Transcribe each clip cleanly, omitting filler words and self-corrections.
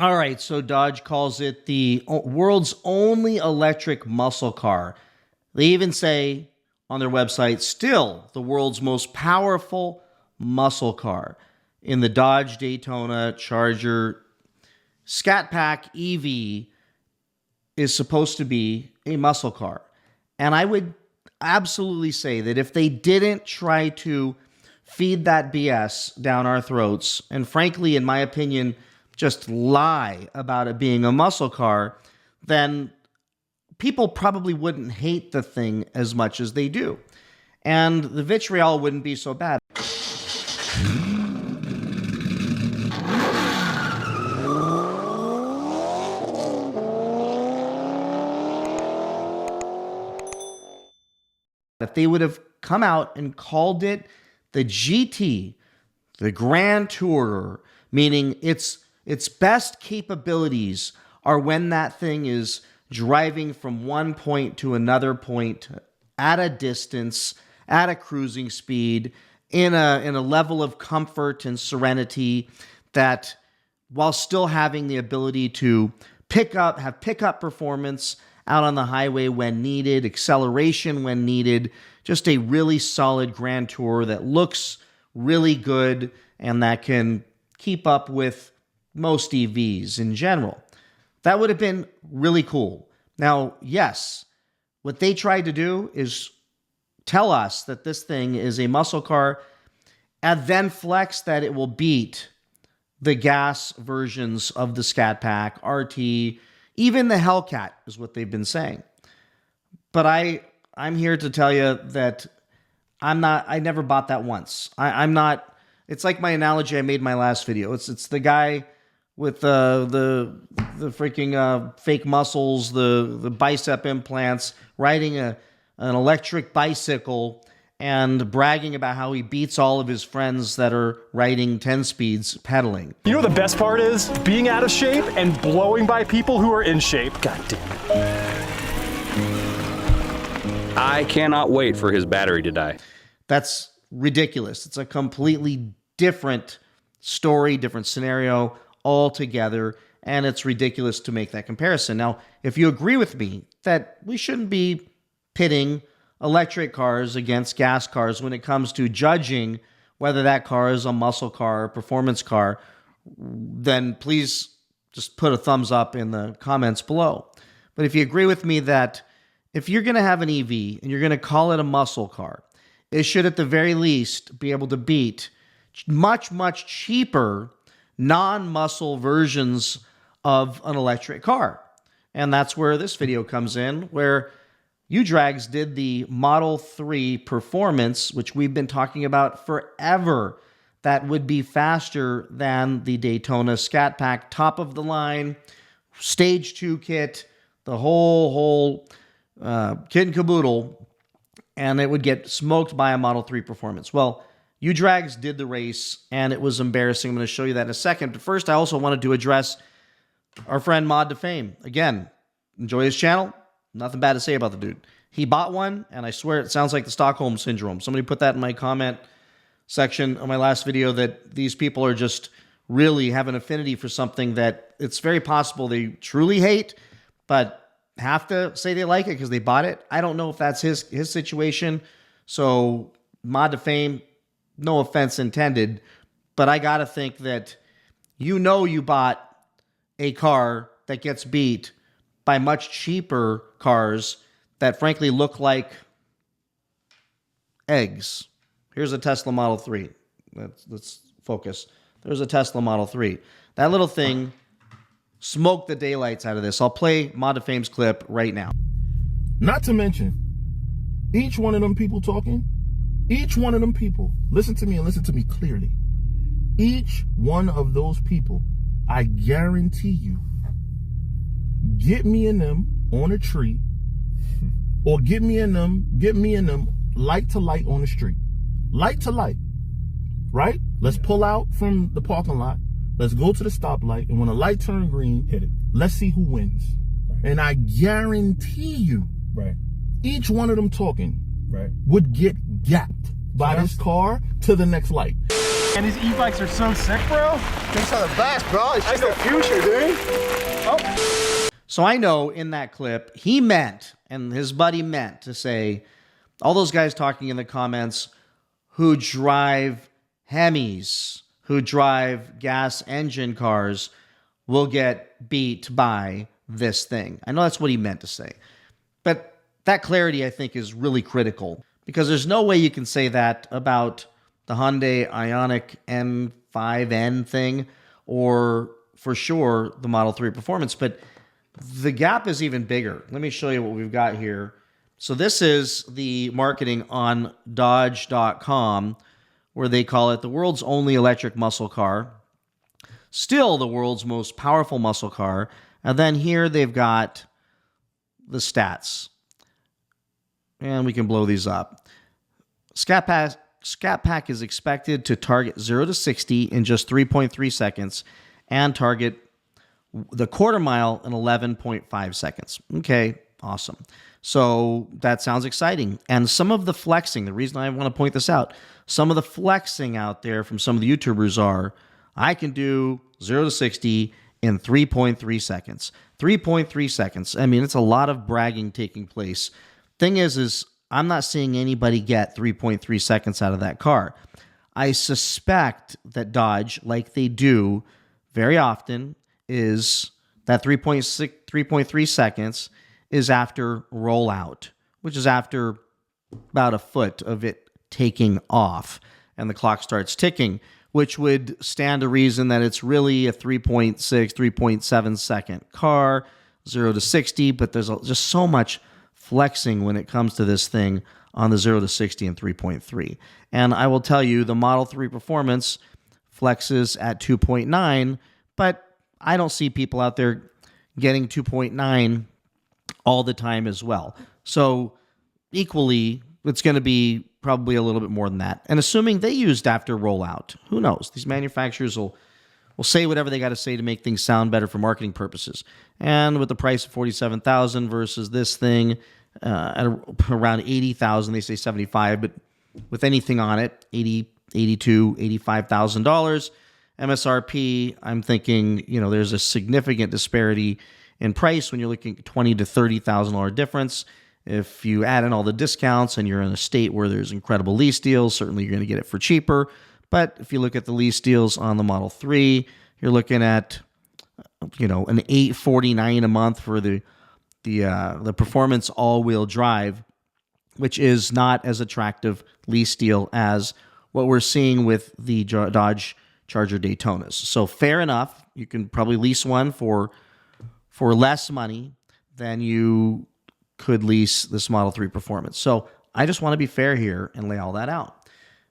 All right, so Dodge calls it the world's only electric muscle car. They even say on their website, still the world's most powerful muscle car. In the Dodge Daytona Charger Scat Pack EV is supposed to be a muscle car. And I would absolutely say that if they didn't try to feed that BS down our throats, and frankly, in my opinion, just lie about it being a muscle car, then people probably wouldn't hate the thing as much as they do. And the vitriol wouldn't be so bad. If they would have come out and called it the GT, the Grand Tourer, meaning its best capabilities are when that thing is driving from one point to another point at a distance, at a cruising speed, in a level of comfort and serenity that, while still having the ability to have pickup performance out on the highway when needed, acceleration when needed, just a really solid Grand Tourer that looks really good and that can keep up with most EVs in general. That would have been really cool. Now, yes, what they tried to do is tell us that this thing is a muscle car and then flex that it will beat the gas versions of the Scat Pack, RT, even the Hellcat is what they've been saying. But I'm here to tell you that I never bought that once. I'm not, it's like my analogy I made in my last video. It's the guy with the freaking fake muscles, the bicep implants, riding an electric bicycle and bragging about how he beats all of his friends that are riding 10 speeds pedaling. You know what the best part is? Being out of shape and blowing by people who are in shape. God damn it. I cannot wait for his battery to die. That's ridiculous. It's a completely different story, different scenario altogether, and it's ridiculous to make that comparison. Now, if you agree with me that we shouldn't be pitting electric cars against gas cars when it comes to judging whether that car is a muscle car or performance car, then please just put a thumbs up in the comments below. But if you agree with me that if you're going to have an EV and you're going to call it a muscle car, it should at the very least be able to beat much, much cheaper non-muscle versions of an electric car. And that's where this video comes in, where U-Drags did the Model 3 performance, which we've been talking about forever, that would be faster than the Daytona Scat Pack, top of the line, stage 2 kit, the whole kit and caboodle, and it would get smoked by a Model 3 performance. Well, U-Drags did the race, and it was embarrassing. I'm going to show you that in a second. But first, I also wanted to address our friend Mod to Fame. Again, enjoy his channel. Nothing bad to say about the dude. He bought one, and I swear it sounds like the Stockholm Syndrome. Somebody put that in my comment section of my last video, that these people are just really have an affinity for something that it's very possible they truly hate, but have to say they like it because they bought it. I don't know if that's his situation. So, Mod to Fame, no offense intended, but I got to think that you bought a car that gets beat by much cheaper cars that frankly look like eggs. Here's a Tesla Model 3. Let's focus. There's a Tesla Model 3. That little thing smoked the daylights out of this. I'll play Mod to Fame's clip right now. Not to mention, each one of them people talking, each one of them people, listen to me and listen to me clearly. Each one of those people, I guarantee you, get me and them on a tree, or get me and them light to light on the street. Light to light, right? Let's pull out from the parking lot. Let's go to the stoplight, and when the light turns green, hit it. Let's see who wins. Right. And I guarantee you, right, each one of them talking, right, would get gapped by this car to the next light. And these e-bikes are so sick, bro. These are the best, bro. It's just know. the future, dude. Oh. So I know in that clip, he meant, and his buddy meant to say, all those guys talking in the comments who drive Hemis, who drive gas engine cars, will get beat by this thing. I know that's what he meant to say. But that clarity, I think, is really critical because there's no way you can say that about the Hyundai Ioniq N5N thing or for sure the Model 3 Performance. But the gap is even bigger. Let me show you what we've got here. So this is the marketing on Dodge.com where they call it the world's only electric muscle car. Still the world's most powerful muscle car. And then here they've got the stats. And we can blow these up. Scat Pack is expected to target 0 to 60 in just 3.3 seconds and target the quarter mile in 11.5 seconds. Okay, awesome. So that sounds exciting. And some of the flexing, the reason I want to point this out, some of the flexing out there from some of the YouTubers are, I can do 0 to 60 in 3.3 seconds. 3.3 seconds. I mean, it's a lot of bragging taking place. Thing is I'm not seeing anybody get 3.3 seconds out of that car. I suspect that Dodge, like they do very often, is that 3.3 seconds is after rollout, which is after about a foot of it taking off and the clock starts ticking, which would stand to reason that it's really a 3.6, 3.7 second car, 0 to 60, but there's just so much flexing when it comes to this thing on the 0 to 60 and 3.3. And I will tell you, the Model 3 Performance flexes at 2.9, but I don't see people out there getting 2.9 all the time as well. So equally, it's going to be probably a little bit more than that. And assuming they used after rollout, who knows? These manufacturers will say whatever they got to say to make things sound better for marketing purposes. And with the price of $47,000 versus this thing at around $80,000, they say $75,000, but with anything on it, $80,000, $82,000, $85,000 MSRP, I'm thinking, there's a significant disparity in price when you're looking at $20,000 to $30,000 difference. If you add in all the discounts and you're in a state where there's incredible lease deals, certainly you're going to get it for cheaper. But if you look at the lease deals on the Model 3, you're looking at, an $849 a month for the Performance all-wheel drive, which is not as attractive lease deal as what we're seeing with the Dodge Charger Daytonas. So fair enough, you can probably lease one for less money than you could lease this Model 3 Performance. So I just want to be fair here and lay all that out.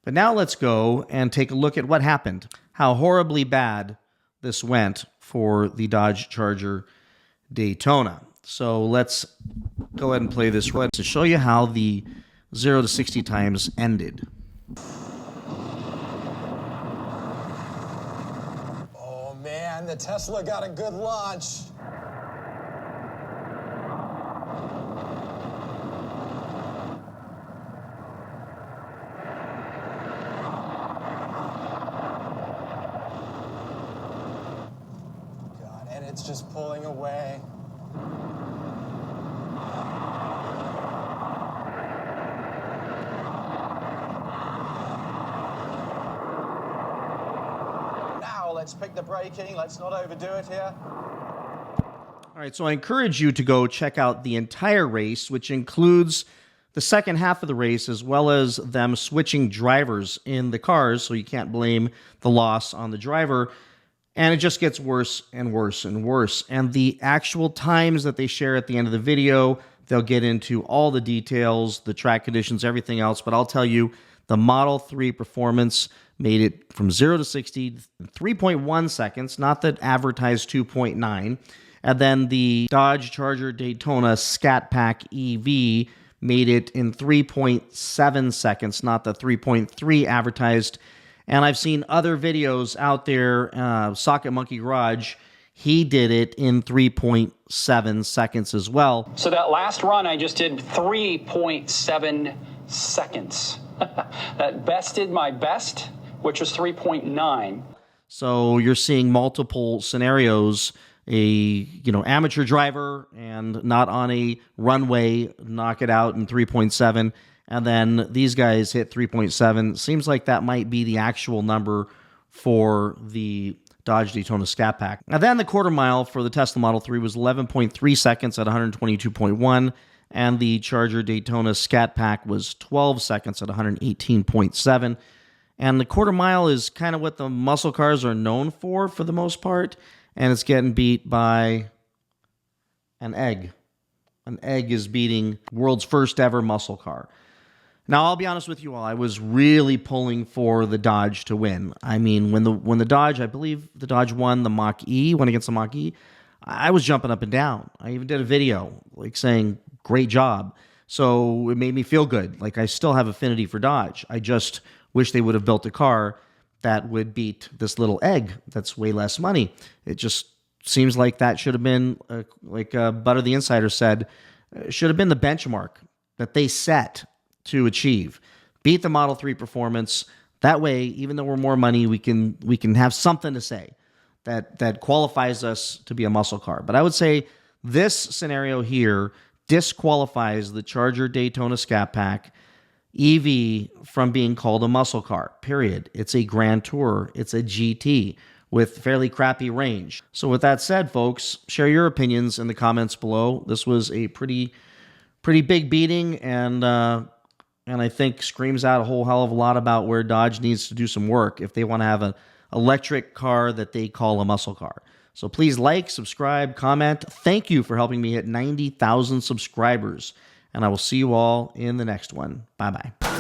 But now let's go and take a look at what happened, how horribly bad this went for the Dodge Charger Daytona. So let's go ahead and play this to show you how the 0 to 60 times ended. Oh man, the Tesla got a good launch. God, and it's just pulling away. Let's pick the braking. Let's not overdo it here. All right, so I encourage you to go check out the entire race, which includes the second half of the race, as well as them switching drivers in the cars, so you can't blame the loss on the driver. And it just gets worse and worse and worse. And the actual times that they share at the end of the video, they'll get into all the details, the track conditions, everything else. But I'll tell you, the Model 3 Performance made it from 0 to 60 in 3.1 seconds, not the advertised 2.9. And then the Dodge Charger Daytona Scat Pack EV made it in 3.7 seconds, not the 3.3 advertised. And I've seen other videos out there, Socket Monkey Garage, he did it in 3.7 seconds as well. So that last run I just did 3.7 seconds. That bested my best which was 3.9. So you're seeing multiple scenarios, a amateur driver and not on a runway knock it out in 3.7, and then these guys hit 3.7. Seems like that might be the actual number for the Dodge Daytona Scat Pack. And then the quarter mile for the Tesla Model 3 was 11.3 seconds at 122.1, and the Charger Daytona Scat Pack was 12 seconds at 118.7. And the quarter mile is kind of what the muscle cars are known for the most part, and it's getting beat by an egg. An egg is beating world's first ever muscle car. Now, I'll be honest with you all, I was really pulling for the Dodge to win. I mean, when the Dodge, I believe the Dodge won the Mach-E, went against the Mach-E, I was jumping up and down. I even did a video like saying, great job. So it made me feel good. Like, I still have affinity for Dodge. I just wish they would have built a car that would beat this little egg that's way less money. It just seems like that should have been, like Butter the Insider said, should have been the benchmark that they set to achieve. Beat the Model 3 performance. That way, even though we're more money, we can have something to say that qualifies us to be a muscle car. But I would say this scenario here disqualifies the Charger Daytona Scat Pack EV from being called a muscle car, period. It's a Grand Tourer. It's a GT with fairly crappy range. So with that said, folks, share your opinions in the comments below. This was a pretty big beating, and I think screams out a whole hell of a lot about where Dodge needs to do some work if they want to have an electric car that they call a muscle car. So please like, subscribe, comment. Thank you for helping me hit 90,000 subscribers. And I will see you all in the next one. Bye-bye.